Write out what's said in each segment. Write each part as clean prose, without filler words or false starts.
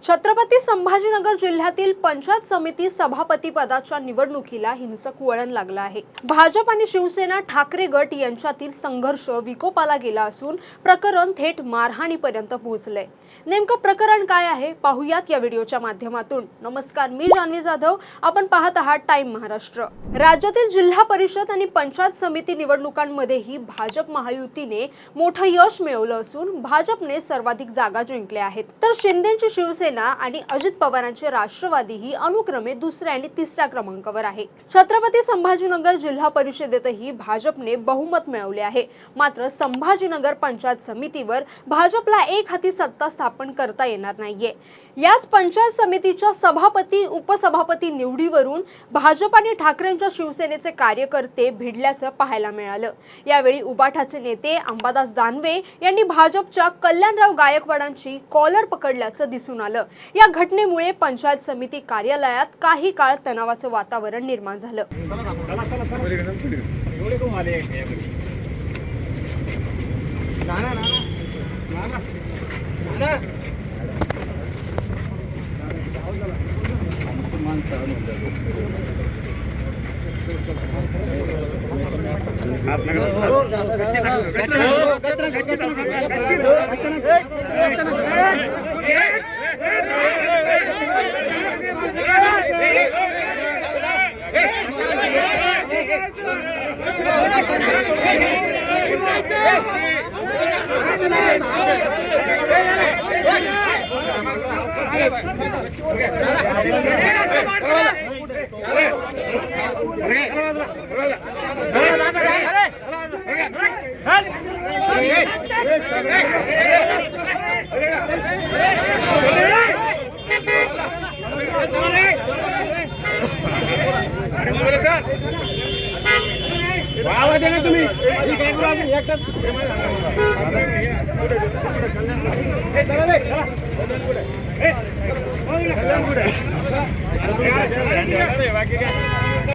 छत्रपती संभाजीनगर जिल्ह्यातील पंचायत समिती सभापती पदाच्या निवडणुकीला हिंसक वळण लागलं आहे। भाजप आणि शिवसेना ठाकरे गट यांच्यातील संघर्ष विकोपाला गेला असून प्रकरण थेट मारहाणीपर्यंत पोहोचले। नेमकं प्रकरण काय आहे पाहूयात या व्हिडिओच्या माध्यमातून। नमस्कार, मी जान्हवी जाधव, आपण पाहत आहात टाइम महाराष्ट्र। राज्यातील जिल्हा परिषद आणि पंचायत समिती निवडणुकांमध्येही भाजप महायुतीने मोठं यश मिळवलं असून भाजपने सर्वाधिक जागा जिंकल्या आहेत, तर शिंदेची शिवसेना आणि अजित पवारांचे राष्ट्रवादी ही अनुक्रमे दुसऱ्या आणि तिसऱ्या क्रमांकावर आहे। छत्रपती संभाजीनगर जिल्हा परिषदेतही भाजपने बहुमत मिळवले आहे, मात्र संभाजीनगर पंचायत समितीवर भाजपला एक हाती सत्ता स्थापन करता येणार नाहीये। याच पंचायत समितीच्या सभापती उपसभापती निवडीवरून भाजप आणि ठाकरेंच्या शिवसेनेचे कार्यकर्ते भिडल्याचं पाहायला मिळालं। यावेळी उबाठाचे नेते अंबादास दानवे यांनी भाजपच्या कल्याणराव गायकवाडांची कॉलर पकडल्याचं दिसून आलं। या घटनेमुळे पंचायत समिती कार्यालयात काही काळ तणावाचं वातावरण निर्माण झालं।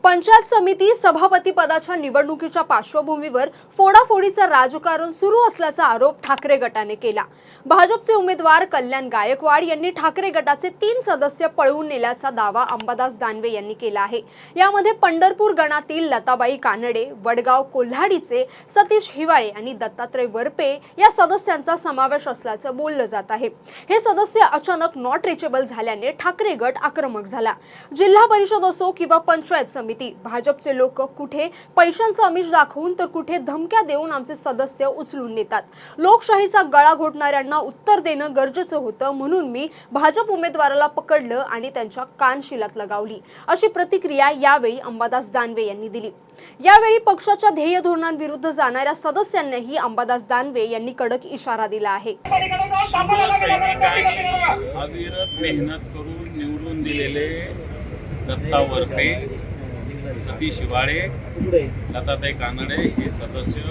पंचायत समिती सभापती पदाच्या निवडणुकीच्या पार्श्वभूमीवर फोडाफोडीचं राजकारण सुरू असल्याचा आरोप ठाकरे गटाने केला। भाजपचे उमेदवार कल्याण गायकवाड यांनी ठाकरे गटाचे 3 सदस्य पळवून नेल्याचा दावा अंबादास दानवे यांनी केला आहे। यामध्ये पंढरपूर गणातील लताबाई कानडे, वडगाव कोल्हाडीचे सतीश हिवाळे आणि दत्तात्रय वरपे या सदस्यांचा समावेश असल्याचं बोललं जात आहे। हे सदस्य अचानक नॉट रिचेबल झाल्याने ठाकरे गट आक्रमक झाला। जिल्हा परिषद असो किंवा पंचायत समिती, भाजपचे लोक कुठे पैशांचं आमिष दाखवून तर कुठे धमक्या देऊन आमचे सदस्य उचलून नेतात। लोकशाहीचा गळा घोटणाऱ्यांना उत्तर देणं गरजेचं होतं, म्हणून मी भाजप उमेदवाराला पकडलं आणि त्यांच्या कानशिलात लगावली, अशी प्रतिक्रिया यावेळी अंबादास दानवे यांनी दिली। यावेळी पक्षाच्या ध्येय धोरणांविरुद्ध जाणाऱ्या सदस्यांनाही अंबादास दानवे यांनी कडक इशारा दिला आहे। अविरत मेहनत करून निवडून दिलेले दत्ता वरपे, सतीश हिवाळे, लताताई कानडे हे सदस्य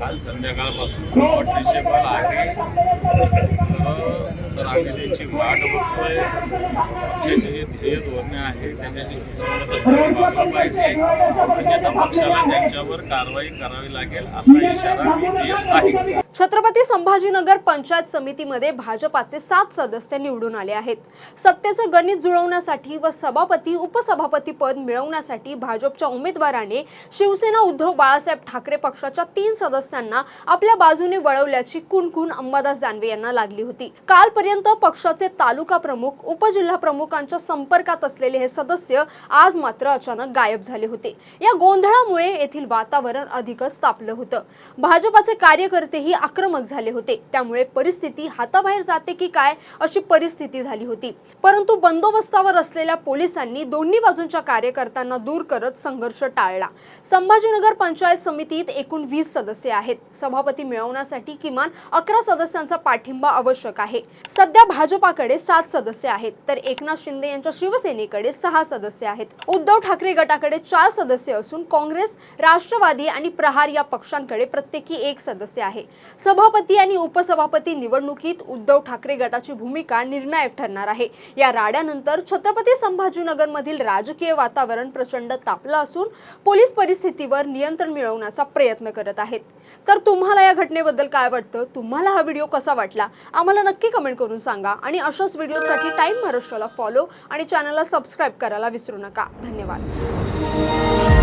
काल संध्याकाळपासून रिचेबल आहे, तर आम्ही त्यांची वाट बघतोय। पक्षाचे जे ध्येय धोरणे आहे त्याच्याशी सुसंगत असलं पाहिजे, अन्यथा पक्षाला त्यांच्यावर कारवाई करावी लागेल असा इशारा मी देत आहे। छत्रपती संभाजीनगर पंचायत समितीमध्ये भाजपाचे 7 सदस्य निवडून आले आहेत। सत्तेचं गणित जुळवण्यासाठी व सभापती उपसभापती पद मिळवण्यासाठी भाजपच्या उमेदवाराने शिवसेना उद्धव बाळासाहेब ठाकरे पक्षाच्या 3 सदस्यांना आपल्या बाजूने वळवल्याची कुणकुण अंबादास दानवे यांना लागली होती। कालपर्यंत पक्षाचे तालुका प्रमुख, उपजिल्हा प्रमुखांच्या संपर्कात असलेले हे सदस्य आज मात्र अचानक गायब झाले होते। या गोंधळामुळे येथील वातावरण अधिकच तापलं होतं। भाजपाचे कार्यकर्तेही आक्रमक झाले होते, त्यामुळे परिस्थिती हाताबाहेर जाते की काय अशी परिस्थिती झाली होती। परंतु बंदोबस्तावर असलेल्या पोलिसांनी दोन्ही बाजूंच्या कार्यकर्त्यांना दूर करत संघर्ष टाळला। संभाजीनगर पंचायत समितीत एकूण 20 सदस्य आहेत। सभापती मिळवण्यासाठी किमान 11 सदस्यांचा पाठिंबा आवश्यक आहे। सध्या भाजपाकडे 7 सदस्य आहेत, तर एकनाथ शिंदे यांच्या शिवसेनेकडे 6 सदस्य आहेत। उद्धव ठाकरे गटाकडे 4 सदस्य असून काँग्रेस, राष्ट्रवादी आणि प्रहार या पक्षांकडे प्रत्येकी 1 सदस्य आहे। सभापती आणि उपसभापती निवडणुकीत उद्धव ठाकरे गटाची भूमिका निर्णायक ठरणार आहे। या राड्यानंतर छत्रपती संभाजीनगर मधील राजकीय वातावरण प्रचंड तापलं असून पोलीस परिस्थितीवर नियंत्रण मिळवण्याचा प्रयत्न करत आहेत। तर तुम्हाला या घटनेबद्दल काय वाटतं? तुम्हाला हा व्हिडिओ कसा वाटला? आम्हाला नक्की कमेंट करून सांगा आणि अशाच व्हिडिओसाठी टाइम महाराष्ट्राला फॉलो आणि चॅनलला सबस्क्राईब करायला विसरू नका. धन्यवाद.